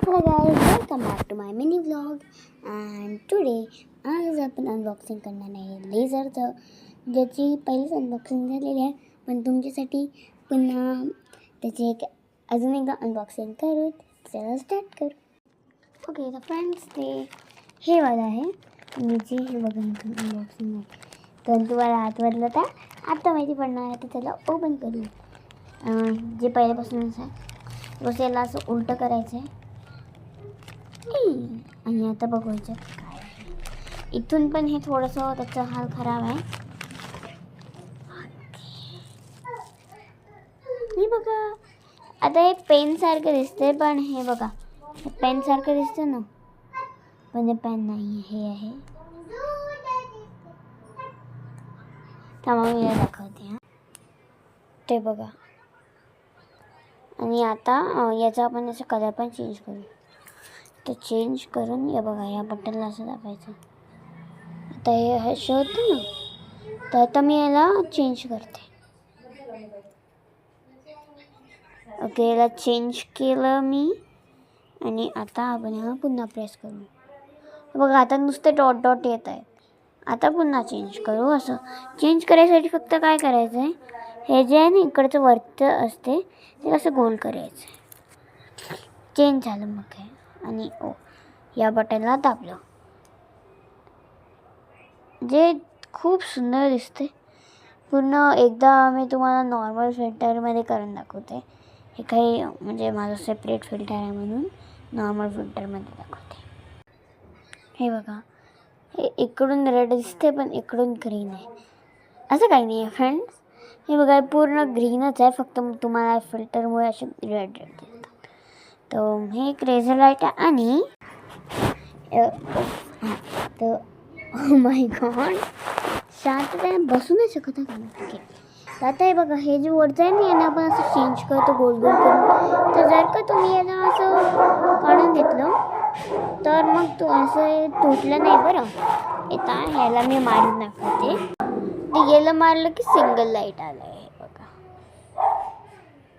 Hello guys, welcome back to my mini vlog. And today आज आपण unboxing करणार आहे लेझरचं, ज्याची पहिलीच अनबॉक्सिंग झालेली आहे. पण तुमच्यासाठी पुन्हा त्याची अजून एकदा अनबॉक्सिंग करू. चला स्टार्ट करू. ओके तर फ्रेंड्स, ते हे वाला आहे. मी जे हे बघा अनबॉक्सिंग आहे, तर तुम्हाला आतमधलं तर आता माहिती पडणार आहे. तर त्याला ओपन करू. जे पहिल्यापासूनच आहे बस याला असं उलटं करायचं आहे आणि आता बघायचं काय आहे. इथून पण हे थोडंसं त्याचा हाल खराब आहे. हे बघा, आता हे पेनसारखं दिसतंय, पण हे बघा हे पेनसारखं दिसतं ना, पण हे पेन नाही, हे आहे. थांबा मी दाखवते. ते बघा. आणि आता याचा आपण असं कलर पण चेंज करू. तर चेंज करून या बघा, या बटनला असं दाबायचं. आता हे शोधतं ना, तर आता मी याला चेंज करते. ओके, याला चेंज केलं मी. आणि आता आपण ह्याला पुन्हा प्रेस करू. बघा आता नुसते डॉट डॉट येत आहेत. आता पुन्हा चेंज करू. असं चेंज करायसाठी फक्त काय करायचं आहे, हे जे आहे ना इकडचं वरचं असते ते असं गोल करायचं. चेंज झालं मग काय. आणि या बटनला दाबलं, जे खूप सुंदर दिसते. पूर्ण एकदा मी तुम्हाला नॉर्मल फिल्टरमध्ये करून दाखवते. हे काही म्हणजे माझं सेपरेट फिल्टर आहे म्हणून नॉर्मल फिल्टरमध्ये दाखवते. हे बघा, हे इकडून रेड दिसते पण इकडून ग्रीन आहे. असं काही नाही आहे फ्रेंड्स. हे बघा पूर्ण ग्रीनच आहे, फक्त तुम्हाला फिल्टरमुळे असे रेड रेड दिसतात. तर हे एक रेझर लाईट आहे. आणि तर माय गॉड, शांतपणे बसू नाही शकत आहे. ओके, तर आता हे बघा, हे जे वरचं आहे ना याला आपण असं चेंज करतो गोल गोल करून. तर जर का तुम्ही याला असं काढून घेतलं तर मग तो असं तुटलं नाही बरं. आता ह्याला मी मारून दाखवते. ते याला मारलं की सिंगल लाईट आलं आहे बघा.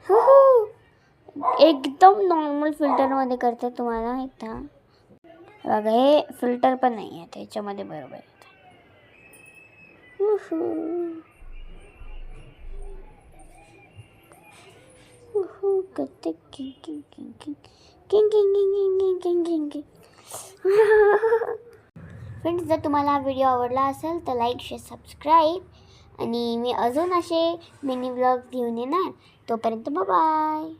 हो, एकदम नॉर्मल फिल्टरमध्ये करते तुम्हाला. इथं बघा, हे फिल्टर पण नाही आहे त्याच्यामध्ये, बरोबर येतं. फ्रेंड्स, जर तुम्हाला हा व्हिडिओ आवडला असेल तर लाईक, शेअर, सबस्क्राईब. आणि मी अजून असे मिनी व्लॉग्स घेऊन येणार. तोपर्यंत बाय.